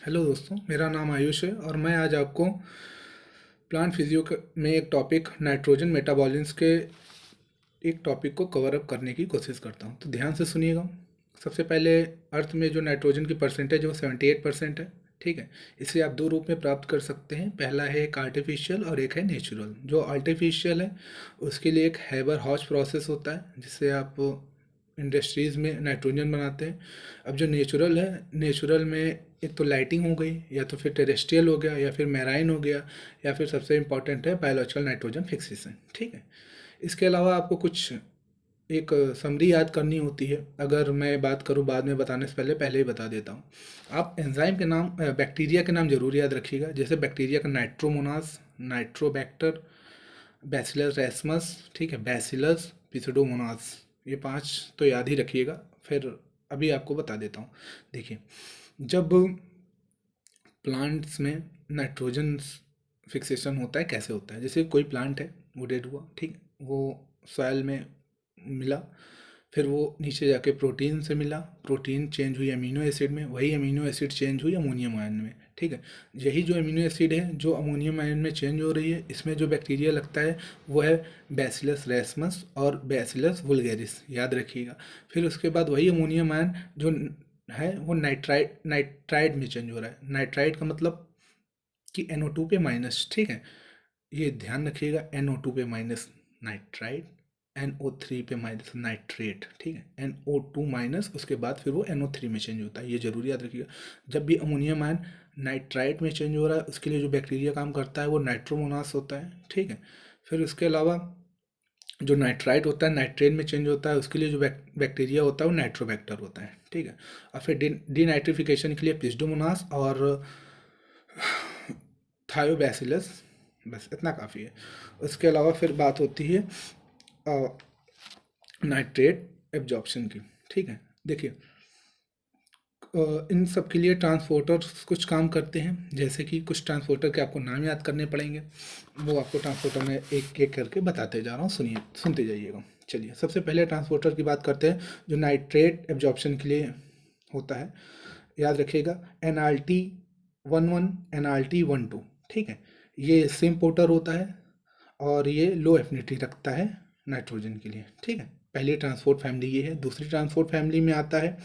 Hello दोस्तों, मेरा नाम आयुष है और मैं आज आपको प्लांट फिजियो में एक टॉपिक नाइट्रोजन मेटाबॉलिज्म के एक टॉपिक को कवर अप करने की कोशिश करता हूं। तो ध्यान से सुनिएगा। सबसे पहले अर्थ में जो नाइट्रोजन की परसेंटेज है वो 78% है। ठीक है। इसे आप दो रूप में प्राप्त कर सकते हैं। पहला है एक आर्टिफिशियल और एक है नेचुरल। जो आर्टिफिशियल है उसके लिए एक हैबर हॉच प्रोसेस होता है जिससे आप इंडस्ट्रीज़ में नाइट्रोजन बनाते हैं। अब जो नेचुरल है, नेचुरल में एक तो लाइटिंग हो गई, या तो फिर टेरेस्ट्रियल हो गया, या फिर मैराइन हो गया, या फिर सबसे इम्पॉर्टेंट है बायोलॉजिकल नाइट्रोजन फिक्सेशन। ठीक है। इसके अलावा आपको कुछ एक समरी याद करनी होती है। अगर मैं बात करूं बाद में बताने से पहले ही बता देता हूं। आप एंजाइम के नाम, बैक्टीरिया के नाम जरूर याद रखिएगा। जैसे बैक्टीरिया का नाइट्रोमोनास, नाइट्रोबैक्टर, बैसिलस रेसमस, ठीक है, बैसिलस, पिसडोमोनास, ये पांच तो याद ही रखिएगा। फिर अभी आपको बता देता हूँ। देखिए, जब प्लांट्स में नाइट्रोजन फिक्सेशन होता है कैसे होता है। जैसे कोई प्लांट है, वो डेड हुआ, ठीक है, वो सॉइल में मिला, फिर वो नीचे जाके प्रोटीन से मिला, प्रोटीन चेंज हुई अमीनो एसिड में, वही अमीनो एसिड चेंज हुई अमोनियम आयन में। ठीक है। यही जो अमीनो एसिड है जो अमोनियम आयन में चेंज हो रही है, इसमें जो बैक्टीरिया लगता है वो है बैसिलस रेसमस और बैसिलस वुल्गेरिस, याद रखिएगा। फिर उसके बाद वही अमोनियम आयन जो है वो नाइट्राइड में चेंज हो रहा है। नाइट्राइड का मतलब कि NO2 पे माइनस। ठीक है। ये ध्यान रखिएगा, NO2 पे माइनस नाइट्राइड, NO3 पे माइनस नाइट्रेट। ठीक है। NO2 माइनस, उसके बाद फिर वो NO3 में चेंज होता है, ये जरूर याद रखिएगा। जब भी अमोनियम आयन नाइट्राइट में चेंज हो रहा है, उसके लिए जो बैक्टीरिया काम करता है वो नाइट्रोमोनास होता है। ठीक है। फिर उसके अलावा जो नाइट्राइट होता है नाइट्रेट में चेंज होता है, उसके लिए जो बैक्टीरिया होता है वो नाइट्रोबैक्टर होता है। ठीक है। और फिर डीनाइट्रिफिकेशन के लिए पिस्डोमोनास और थायोबैसिलस, बस इतना काफ़ी है। उसके अलावा फिर बात होती है नाइट्रेट एब्जॉर्प्शन की। ठीक है। देखिए, इन सब के लिए ट्रांसपोर्टर्स कुछ काम करते हैं। जैसे कि कुछ ट्रांसपोर्टर के आपको नाम याद करने पड़ेंगे, वो आपको ट्रांसपोर्टर में एक एक करके बताते जा रहा हूँ, सुनिए, सुनते जाइएगा। चलिए, सबसे पहले ट्रांसपोर्टर की बात करते हैं जो नाइट्रेट एब्जॉर्प्शन के लिए होता है। याद रखिएगा, NRT11, NRT12। ठीक है। ये सेम पोर्टर होता है और ये लो एफिनिटी रखता है नाइट्रोजन के लिए। ठीक है। पहली ट्रांसपोर्ट फैमिली ये है। दूसरी ट्रांसपोर्ट फैमिली में आता है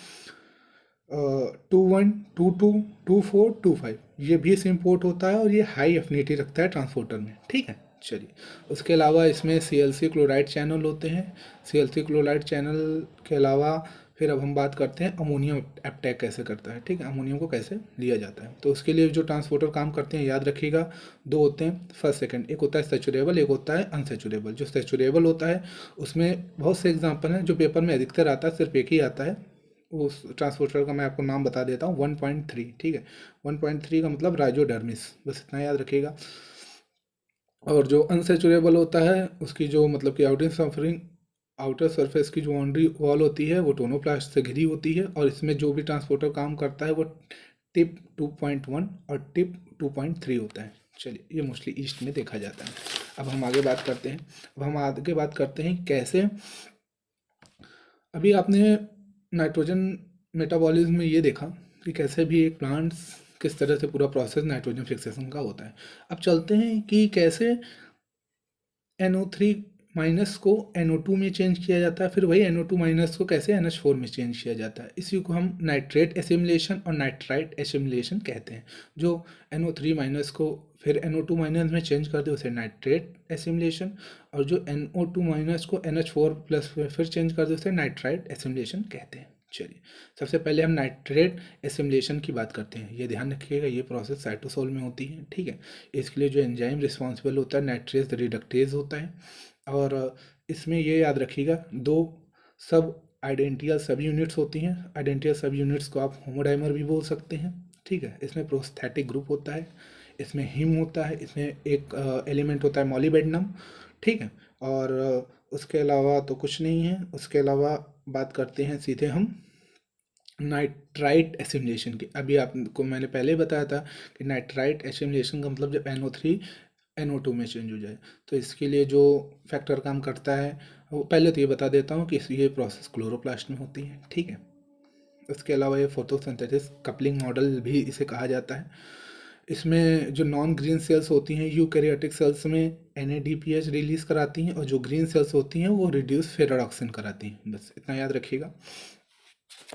21, 22, 24, 25। ये भी सेम पोर्ट होता है और ये हाई एफिनिटी रखता है ट्रांसपोर्टर में। ठीक है। चलिए, उसके अलावा इसमें ClC क्लोराइड चैनल होते हैं। ClC क्लोराइड चैनल के अलावा फिर अब हम बात करते हैं अमोनियम अटैक कैसे करता है। ठीक है। अमोनियम को कैसे लिया जाता है, तो उसके लिए जो ट्रांसपोर्टर काम करते हैं याद रखिएगा, दो होते हैं, फर्स्ट सेकंड। एक होता है सेचुरेबल, एक होता है अनसेचुरेबल। जो सेचुरेबल होता है उसमें बहुत से एग्जाम्पल हैं, जो पेपर में अधिकतर आता है सिर्फ एक ही आता है। उस ट्रांसपोर्टर का मैं आपको नाम बता देता हूँ, 1.3। ठीक है। 1.3 का मतलब राइजोडर्मिस, बस इतना याद रखिएगा। और जो अनसेचुरेबल होता है उसकी जो मतलब कि आउटर सरफेस की जो बाउंड्री वॉल होती है वो टोनोप्लास्ट से घिरी होती है। और इसमें जो भी ट्रांसपोर्टर काम करता है वो टिप 2.1 और टिप 2.3 होता है। चलिए, ये मोस्टली ईस्ट में देखा जाता है। अब हम आगे बात करते हैं। अब हम आगे बात करते हैं कैसे। अभी आपने नाइट्रोजन मेटाबॉलिज्म में ये देखा कि कैसे भी एक प्लांट्स किस तरह से पूरा प्रोसेस नाइट्रोजन फिक्सेशन का होता है। अब चलते हैं कि कैसे NO3 माइनस को NO2 में चेंज किया जाता है, फिर वही NO2 माइनस को कैसे NH4 में चेंज किया जाता है। इसी को हम नाइट्रेट एसिमिलेशन और नाइट्राइट एसिमिलेशन कहते हैं। जो NO3 माइनस को फिर NO2 माइनस में चेंज कर दे उसे नाइट्रेट एसिमिलेशन, और जो NO2 माइनस को NH4 प्लस फिर चेंज कर दे उसे नाइट्राइट एसिमिलेशन कहते हैं। चलिए, सबसे पहले हम नाइट्रेट एसिमिलेशन की बात करते हैं। ये ध्यान रखिएगा, ये प्रोसेस साइटोसोल में होती है। ठीक है। इसके लिए जो एंजाइम रिस्पॉन्सिबल होता है नाइट्रेज रिडक्टेज होता है। और इसमें ये याद रखिएगा, दो सब आइडेंटियल सब यूनिट्स होती हैं। आइडेंटियल सब यूनिट्स को आप होमोडाइमर भी बोल सकते हैं। ठीक है। इसमें प्रोस्थेटिक ग्रुप होता है, इसमें हिम होता है, इसमें एक एलिमेंट होता है मॉलिबेडनम। ठीक है। और उसके अलावा तो कुछ नहीं है। उसके अलावा बात करते हैं सीधे हम नाइट्राइट एसिमिलेशन की। अभी आपको मैंने पहले बताया था कि नाइट्राइट एसिमिलेशन का मतलब जब NO3 NO2 में चेंज हो जाए। तो इसके लिए जो फैक्टर काम करता है वो पहले तो ये बता देता हूँ कि ये प्रोसेस क्लोरोप्लास्ट में होती है। ठीक है। उसके अलावा ये फोटोसिंथेसिस कपलिंग मॉडल भी इसे कहा जाता है। इसमें जो नॉन ग्रीन सेल्स होती हैं यूकैरियोटिक सेल्स में NADPH रिलीज कराती हैं, और जो ग्रीन सेल्स होती हैं वो रिड्यूस फेरोडॉक्सिन कराती हैं। बस इतना याद रखिएगा।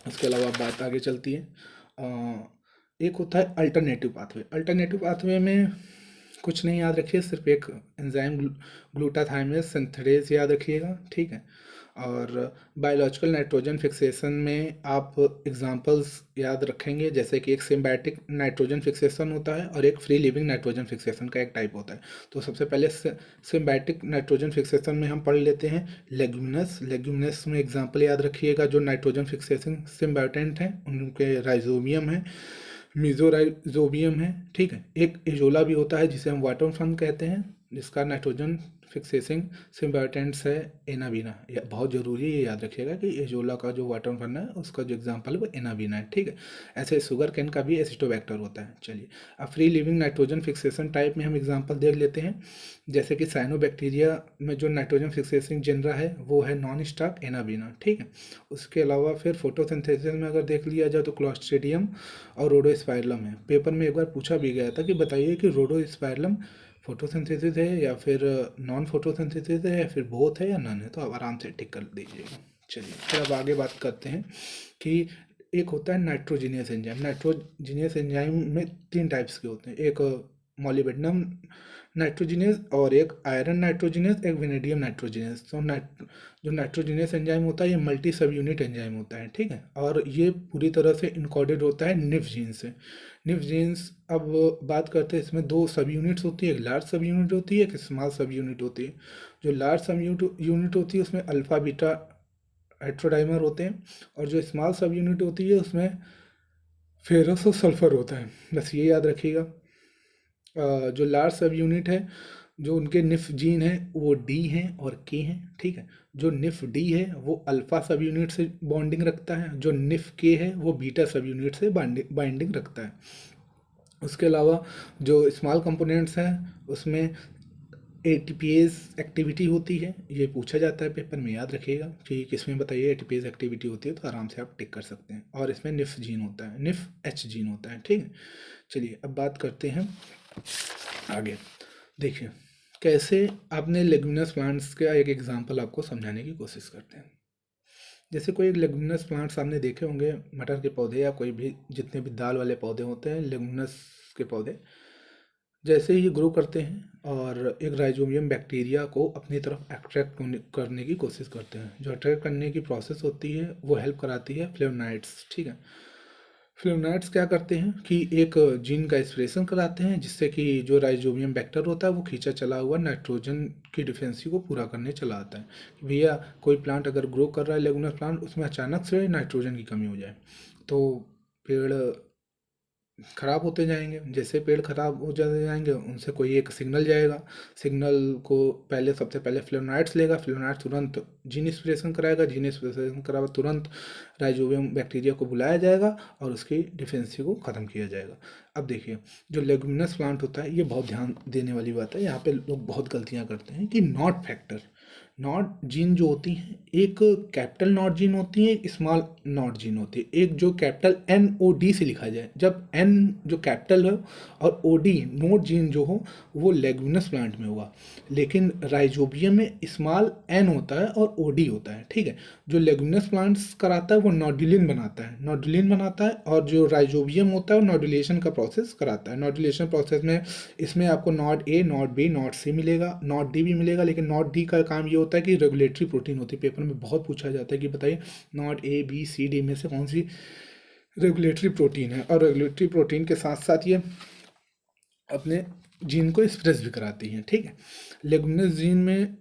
उसके अलावा बात आगे चलती है। एक होता है अल्टरनेटिव पाथवे। अल्टरनेटिव पाथवे में कुछ नहीं याद रखिए, सिर्फ एक एंजाइम ग्लूटाथाइमस सिंथेरेज याद रखिएगा, ठीक है। और बायोलॉजिकल नाइट्रोजन फिक्सेशन में आप एग्जांपल्स याद रखेंगे, जैसे कि एक सिम्बायोटिक नाइट्रोजन फिक्सेशन होता है और एक फ्री लिविंग नाइट्रोजन फिक्सेशन का एक टाइप होता है। तो सबसे पहले सिम्बायोटिक नाइट्रोजन फिक्सेशन में हम पढ़ लेते हैं लेग्यूमिनस। लेग्यूमिनस में एग्जांपल याद रखिएगा, जो नाइट्रोजन फिक्सेशन सिम्बायोटेंट हैं उनके राइजोबियम है, मीजोराइजोबियम है, ठीक है। एक एजोला भी होता है जिसे हम वाटर फन कहते हैं, जिसका नाइट्रोजन फिक्सेसिंग सिम्बायोटेंट्स है एनाबीना। यह बहुत ज़रूरी है, ये याद रखिएगा कि एजोला का जो वाटर फन है उसका जो एग्जांपल है वो एनाबीना है, ठीक है। ऐसे शुगर कैन का भी एसिटोबैक्टर होता है। चलिए अब free living nitrogen fixation type में हम एग्जांपल देख लेते हैं, जैसे कि साइनोबैक्टीरिया में जो नाइट्रोजन फिक्सेसिंग जेनरा है वो है नॉन स्टार्क एनाबीना, ठीक है। उसके अलावा फिर फोटोसिंथेसिस में अगर देख लिया जाए तो क्लॉस्ट्रिडियम और रोडोस्पाइरलम है। पेपर में एक बार पूछा भी गया था कि बताइए कि रोडोस्पाइरलम फोटोसिंथेसिस है या फिर नॉन फोटोसिंथेसिस है या फिर बोथ है या नन है, तो आप आराम से टिक कर दीजिएगा। चलिए फिर अब आगे बात करते हैं कि एक होता है नाइट्रोजीनियस एंजाइम। नाइट्रोजीनियस एंजाइम में तीन टाइप्स के होते हैं, एक मॉलिबेडनम नाइट्रोजीनियस और एक आयरन नाइट्रोजीनियस, एक वेनेडियम नाइट्रोजीनियस। तो जो नाइट्रोजीनियस एंजाइम होता है ये मल्टी सब यूनिट एंजाइम होता है, ठीक है। और ये पूरी तरह से इनकोडेड होता है निफ जीन से। निफ जीन्स, अब बात करते हैं, इसमें दो सब यूनिट्स होती है, एक लार्ज सब यूनिट होती है, एक स्मॉल सब यूनिट होती है। जो लार्ज सब यूनिट होती है उसमें अल्फा बीटा हेट्रोडाइमर होते हैं, और जो स्मॉल सब यूनिट होती है उसमें फेरस और सल्फर होता है। बस ये याद रखिएगा। जो लार्ज सब यूनिट है, जो उनके निफ जीन है वो डी हैं और के हैं, ठीक है। जो निफ डी है वो अल्फा सब यूनिट से बॉन्डिंग रखता है, जो निफ के है वो बीटा सब यूनिट से बाइंडिंग रखता है। उसके अलावा जो स्मॉल कंपोनेंट्स हैं उसमें एटीपीएस एक्टिविटी होती है, ये पूछा जाता है पेपर में, याद रखिएगा कि किसमें बताइए एटीपीएस एक्टिविटी होती है, तो आराम से आप टिक कर सकते हैं। और इसमें निफ जीन होता है, निफ एच जीन होता है, ठीक है। चलिए अब बात करते हैं आगे। देखिए कैसे आपने लेग्यूमिनस प्लांट्स का एक एग्जांपल आपको समझाने की कोशिश करते हैं। जैसे कोई एक लेग्यूमिनस प्लांट्स आपने देखे होंगे, मटर के पौधे या कोई भी जितने भी दाल वाले पौधे होते हैं लेग्यूमिनस के पौधे, जैसे ही ये ग्रो करते हैं और एक राइजोबियम बैक्टीरिया को अपनी तरफ अट्रैक्ट करने की कोशिश करते हैं। जो अट्रैक्ट करने की प्रोसेस होती है वो हेल्प कराती है फ्लेवोनाइड्स, ठीक है। फ्लेवोनाइड्स क्या करते हैं कि एक जीन का एक्सप्रेशन कराते हैं, जिससे कि जो राइजोबियम बैक्टर होता है वो खींचा चला हुआ नाइट्रोजन की डिफिशिएंसी को पूरा करने चला आता है। भैया कोई प्लांट अगर ग्रो कर रहा है लेगुमिनस प्लांट, उसमें अचानक से नाइट्रोजन की कमी हो जाए तो पेड़ खराब होते जाएंगे। जैसे पेड़ खराब हो जाते जाएंगे उनसे कोई एक सिग्नल जाएगा, सिग्नल को पहले सबसे पहले फ्लेवोनाइड्स लेगा, फ्लेवोनाइड्स तुरंत जीन एक्सप्रेशन कराएगा, जीन एक्सप्रेशन कराएगा तुरंत राइजोबियम बैक्टीरिया को बुलाया जाएगा और उसकी डिफेंसी को ख़त्म किया जाएगा। अब देखिए जो लेगुमिनस प्लांट होता है, ये बहुत ध्यान देने वाली बात है, यहाँ पे लोग बहुत गलतियाँ करते हैं कि नॉट फैक्टर, नॉट जीन जो होती हैं, एक कैपिटल नॉट जीन होती है, एक स्मॉल नॉट जीन होती है। एक जो कैपिटल NOD से लिखा जाए, जब N जो कैपिटल हो और OD नोट जीन जो हो वो लेगुमिनस प्लांट में होगा, लेकिन राइजोबियम में स्मॉल n होता है और OD होता है, ठीक है। जो लेगुमिनस प्लांट्स कराता है वो नोडुलिन बनाता है, नोडुलिन बनाता है, और जो राइजोबियम होता है वो नोडुलेशन का प्रोसेस कराता है। नोडुलेशन प्रोसेस में इसमें आपको not A, not B, not C मिलेगा, नॉट D भी मिलेगा, लेकिन नॉट D का काम ये होता है कि रेगुलेटरी प्रोटीन होती है। पेपर में बहुत पूछा जाता है कि बताइए not A, B, C, D में से कौन सी रेगुलेटरी प्रोटीन है, और रेगुलेटरी प्रोटीन के साथ साथ ये अपने जीन को एक्सप्रेस भी कराती हैं, ठीक है। लेगुमिनस जीन में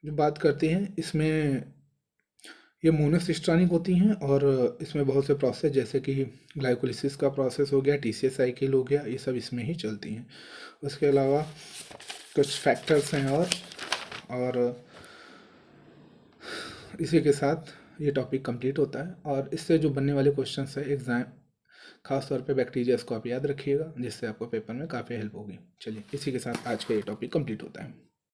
जो बात करते हैं, इसमें ये मोनोसिस्ट्रानिक होती हैं और इसमें बहुत से प्रोसेस जैसे कि ग्लाइकोलिसिस का प्रोसेस हो गया, TCA साइकिल हो गया, ये सब इसमें ही चलती हैं। उसके अलावा कुछ फैक्टर्स हैं और इसी के साथ ये टॉपिक कंप्लीट होता है। और इससे जो बनने वाले क्वेश्चंस है एग्जाम, खास तौर पे बैक्टीरिया, को आप याद रखिएगा, जिससे आपको पेपर में काफ़ी हेल्प होगी। चलिए इसी के साथ आज का ये टॉपिक कंप्लीट होता है।